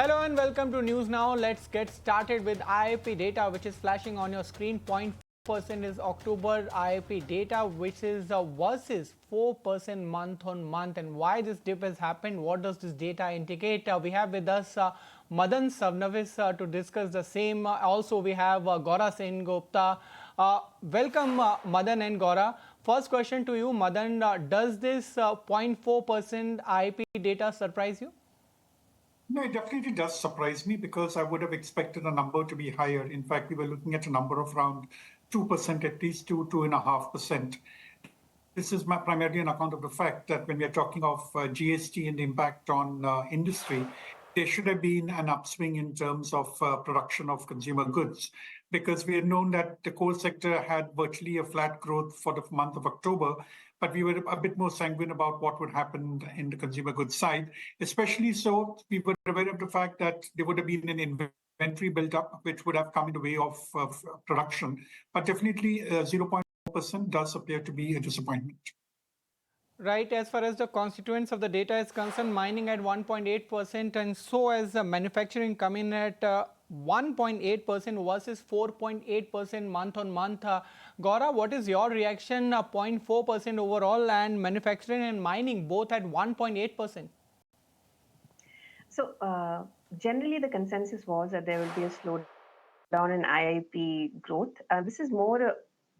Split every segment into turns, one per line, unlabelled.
Hello and welcome to News Now. Let's get started with IIP data, which is flashing on your screen. 0.4% is October IIP data, which is versus 4% month on month. And why this dip has happened? What does this data indicate? We have with us Madan Sabnavis to discuss the same. Also, we have Gaura Sengupta. Welcome, Madan and Gaura. First question to you, Madan. Does this 0.4% IIP data surprise you?
No, it definitely does surprise me because I would have expected a number to be higher. In fact, we were looking at a number of around 2%, at least 2.5%. This is primarily on account of the fact that when we are talking of GST and the impact on industry, there should have been an upswing in terms of production of consumer goods, because we had known that the coal sector had virtually a flat growth for the month of October, but we were a bit more sanguine about what would happen in the consumer goods side. Especially so, we were aware of the fact that there would have been an inventory built up, which would have come in the way of production. But definitely 0.4% does appear to be a disappointment.
Right, as far as the constituents of the data is concerned, mining at 1.8% and so as manufacturing coming at 1.8% versus 4.8% month on month. Gaura, what is your reaction? 0.4% overall and manufacturing and mining both at 1.8%.
So generally the consensus was that there will be a slowdown in IIP growth. This is more,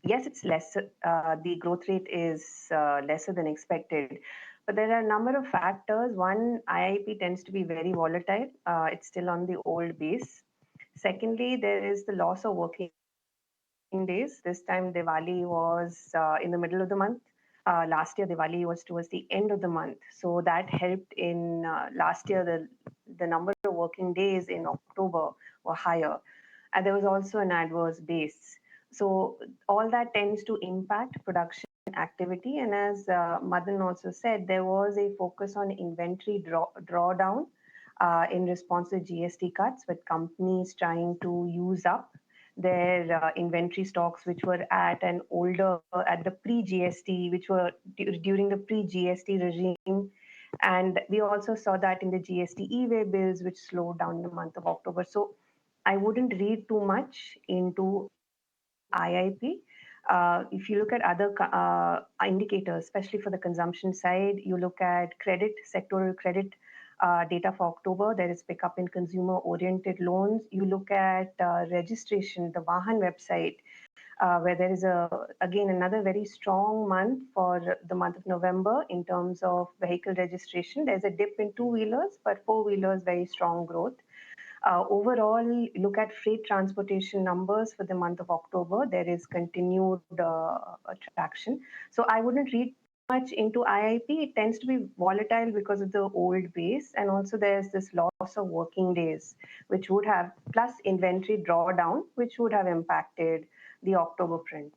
yes, it's less. The growth rate is lesser than expected. But there are a number of factors. One, IIP tends to be very volatile. It's still on the old base. Secondly, there is the loss of working days. This time Diwali was in the middle of the month. Last year Diwali was towards the end of the month. So that helped in last year the number of working days in October were higher. And there was also an adverse base. So all that tends to impact production activity. And as Madan also said, there was a focus on inventory drawdown in response to GST cuts, with companies trying to use up their inventory stocks, which were at an older, at the pre-GST, which were during the pre-GST regime. And we also saw that in the GST e-way bills, which slowed down in the month of October. So I wouldn't read too much into IIP. If you look at other indicators, especially for the consumption side, you look at credit, sectoral credit data for October, there is pickup in consumer-oriented loans. You look at registration, the Vahan website, where there is again another very strong month for the month of November in terms of vehicle registration. There's a dip in two-wheelers, but four-wheelers very strong growth. Overall, look at freight transportation numbers for the month of October. There is continued traction. So I wouldn't read much into IIP. It tends to be volatile because of the old base. And also there's this loss of working days, which would have, plus inventory drawdown, which would have impacted the October print.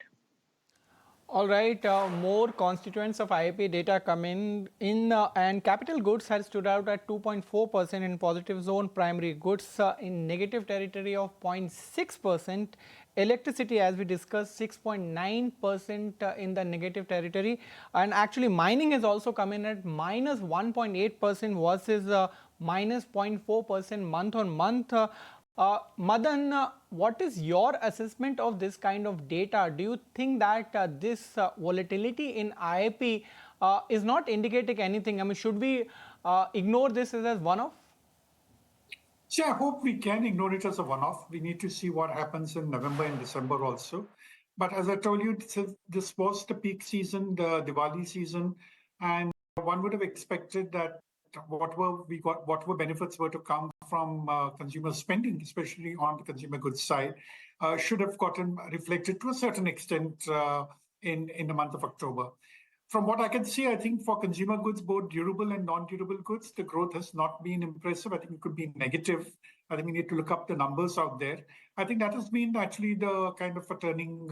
All right, more constituents of IIP data come in and capital goods has stood out at 2.4% in positive zone, primary goods in negative territory of 0.6%, electricity as we discussed 6.9% in the negative territory, and actually mining has also come in at minus 1.8% versus minus 0.4% month on month. Madan, what is your assessment of this kind of data? Do you think that this volatility in IIP is not indicating anything? I mean, should we ignore this as one-off?
So I hope we can ignore it as a one-off. We need to see what happens in November and December also. But as I told you, this was the peak season, the Diwali season, and one would have expected that whatever benefits were to come from consumer spending, especially on the consumer goods side, should have gotten reflected to a certain extent in the month of October. From what I can see, I think for consumer goods, both durable and non-durable goods, the growth has not been impressive. I think it could be negative. I think we need to look up the numbers out there. I think that has been actually the kind of a turning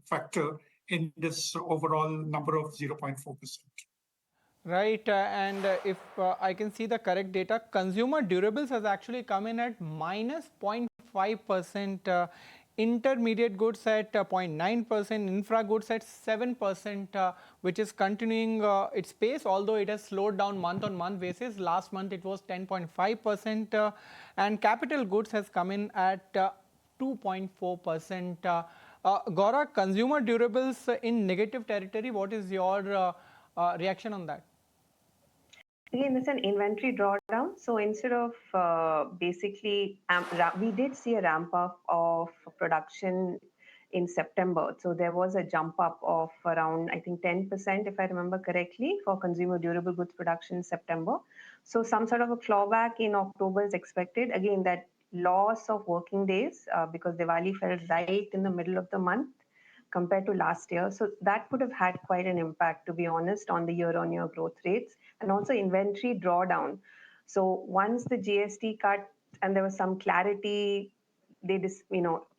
factor in this overall number of 0.4%.
Right, and if I can see the correct data, consumer durables has actually come in at minus 0.5% intermediate goods at 0.9%, infra goods at 7%, which is continuing its pace, although it has slowed down month-on-month basis. Last month it was 10.5%, and capital goods has come in at 2.4%. Gaura, consumer durables in negative territory. What is your reaction on that?
Again, it's an inventory drawdown. So instead of basically, we did see a ramp up of production in September. So there was a jump up of around, I think, 10%, if I remember correctly, for consumer durable goods production in September. So some sort of a clawback in October is expected. Again, that loss of working days because Diwali fell right in the middle of the month compared to last year. So that could have had quite an impact, to be honest, on the year-on-year growth rates and also inventory drawdown. So once the GST cut and there was some clarity,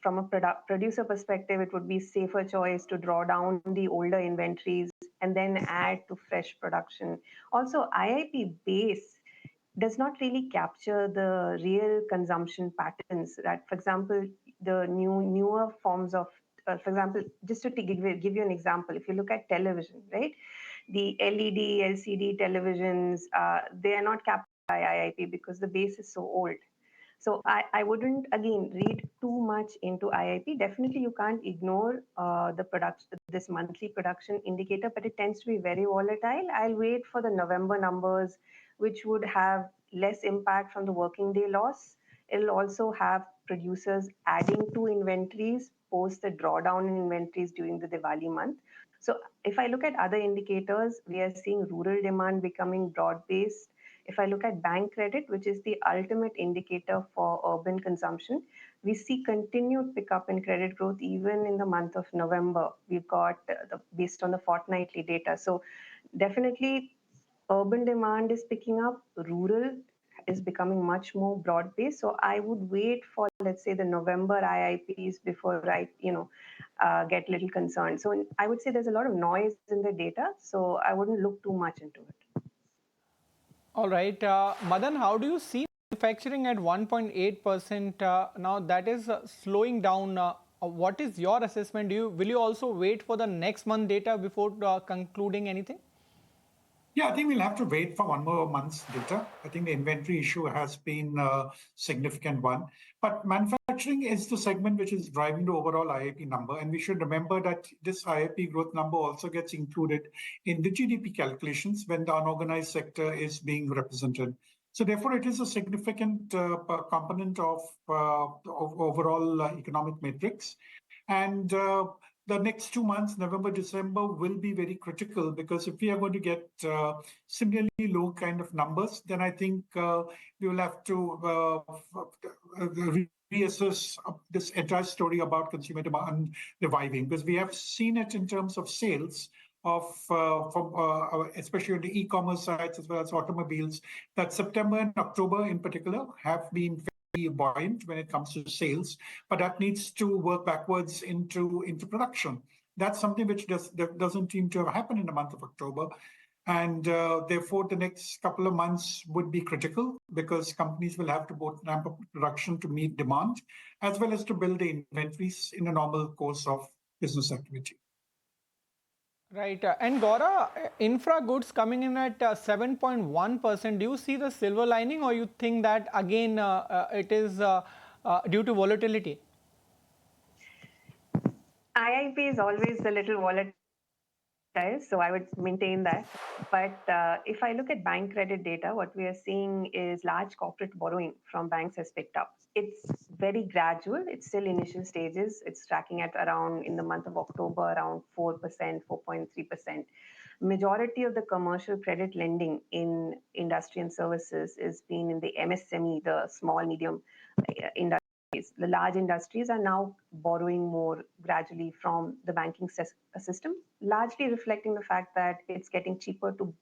from a producer perspective, it would be safer choice to draw down the older inventories and then add to fresh production. Also, IIP base does not really capture the real consumption patterns. That, for example, the newer forms of for example, just to give you an example, if you look at television, right, the LED, LCD televisions, they are not captured by IIP because the base is so old. So I wouldn't, again, read too much into IIP. Definitely, you can't ignore the production, this monthly production indicator, but it tends to be very volatile. I'll wait for the November numbers, which would have less impact from the working day loss. It'll also have producers adding to inventories post the drawdown in inventories during the Diwali month. So if I look at other indicators, we are seeing rural demand becoming broad-based. If I look at bank credit, which is the ultimate indicator for urban consumption, we see continued pickup in credit growth even in the month of November. We've got based on the fortnightly data. So definitely urban demand is picking up, rural is becoming much more broad-based. So I would wait for, let's say, the November IIPs before I, get a little concerned. So I would say there's a lot of noise in the data, so I wouldn't look too much into it.
All right. Madan, how do you see manufacturing at 1.8%? Now that is slowing down. What is your assessment? Will you also wait for the next month data before concluding anything?
Yeah, I think we'll have to wait for one more month's data. I think the inventory issue has been a significant one. But manufacturing is the segment which is driving the overall IIP number. And we should remember that this IIP growth number also gets included in the GDP calculations when the unorganized sector is being represented. So therefore, it is a significant component of overall economic metrics. And the next 2 months, November, December, will be very critical because if we are going to get similarly low kind of numbers, then I think we will have to reassess this entire story about consumer demand reviving, because we have seen it in terms of sales of especially on the e-commerce sites as well as automobiles, that September and October in particular have been buoyant when it comes to sales, but that needs to work backwards into production. That's something which doesn't seem to have happened in the month of October. And therefore, the next couple of months would be critical because companies will have to both ramp up production to meet demand, as well as to build the inventories in a normal course of business activity.
Right. And Gaura, infra goods coming in at 7.1%. Do you see the silver lining, or you think that again it is due to volatility?
IIP is always a little volatile, so I would maintain that. But if I look at bank credit data, what we are seeing is large corporate borrowing from banks has picked up. It's very gradual. It's still initial stages. It's tracking at around, in the month of October, around 4%, 4.3%. Majority of the commercial credit lending in industry and services is being in the MSME, the small, medium industries. The large industries are now borrowing more gradually from the banking system, largely reflecting the fact that it's getting cheaper to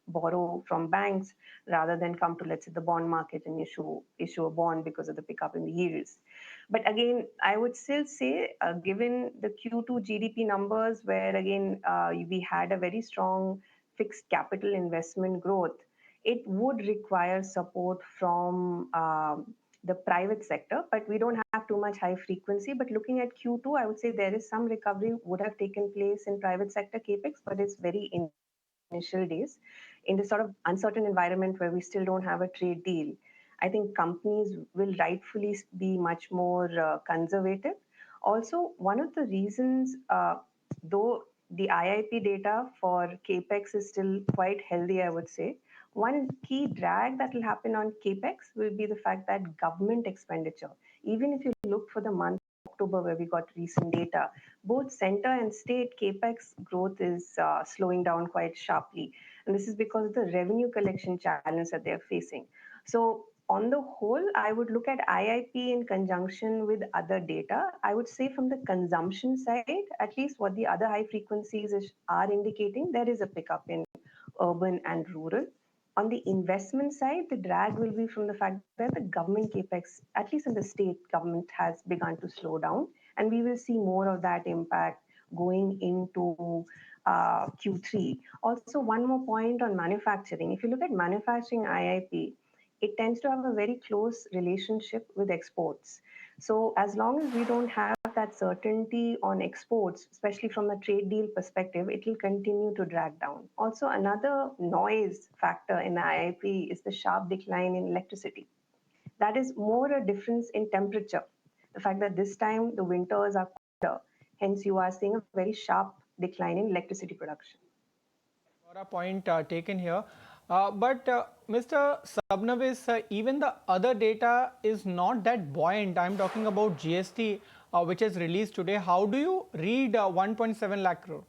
borrow from banks rather than come to, let's say, the bond market and issue a bond because of the pickup in the yields. But again, I would still say, given the Q2 GDP numbers, where again we had a very strong fixed capital investment growth, it would require support from the private sector, but we don't have too much high frequency. But looking at Q2, I would say there is some recovery would have taken place in private sector capex, but it's very initial days in this sort of uncertain environment where we still don't have a trade deal. I think companies will rightfully be much more conservative. Also, one of the reasons, though the IIP data for capex is still quite healthy, I would say, one key drag that will happen on capex will be the fact that government expenditure, even if you look for the month October where we got recent data, both center and state capex growth is slowing down quite sharply. And this is because of the revenue collection challenge that they're facing. So on the whole, I would look at IIP in conjunction with other data. I would say from the consumption side, at least what the other high frequencies are indicating, there is a pickup in urban and rural. On the investment side, the drag will be from the fact that the government capex, at least in the state government, has begun to slow down. And we will see more of that impact going into Q3. Also, one more point on manufacturing. If you look at manufacturing IIP, it tends to have a very close relationship with exports. So as long as we don't have that certainty on exports, especially from a trade deal perspective, it will continue to drag down. Also, another noise factor in the IIP is the sharp decline in electricity. That is more a difference in temperature. The fact that this time the winters are colder, hence you are seeing a very sharp decline in electricity production.
Point taken here. But Mr. Sabnavis, even the other data is not that buoyant. I'm talking about GST, which is released today. How do you read 1.7 lakh crore?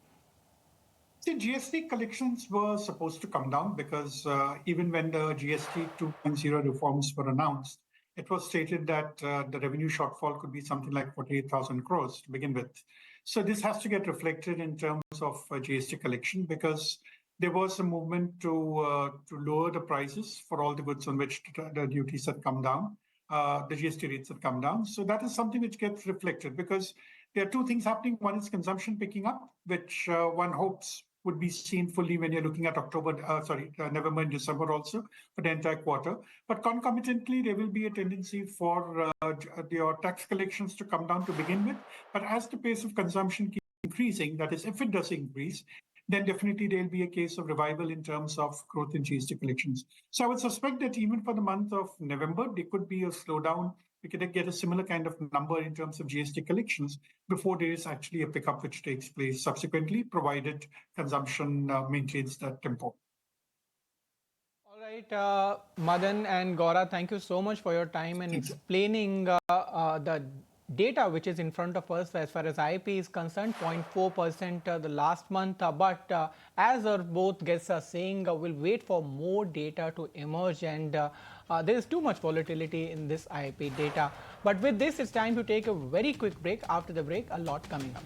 See, GST collections were supposed to come down because even when the GST 2.0 reforms were announced, it was stated that the revenue shortfall could be something like 48,000 crores to begin with. So this has to get reflected in terms of GST collection because there was a movement to lower the prices for all the goods on which the duties had come down, the GST rates had come down. So that is something which gets reflected because there are two things happening. One is consumption picking up, which one hopes would be seen fully when you're looking at November and December also for the entire quarter. But concomitantly, there will be a tendency for your tax collections to come down to begin with. But as the pace of consumption keeps increasing, that is, if it does increase, then definitely there'll be a case of revival in terms of growth in GST collections. So I would suspect that even for the month of November, there could be a slowdown. We could get a similar kind of number in terms of GST collections before there is actually a pickup which takes place subsequently, provided consumption maintains that tempo.
All right, Madan and Gaura, thank you so much for your time and explaining the data which is in front of us as far as IIP is concerned, 0.4% the last month. But as our both guests are saying, we'll wait for more data to emerge, and there is too much volatility in this IIP data. But with this, it's time to take a very quick break. After the break, a lot coming up.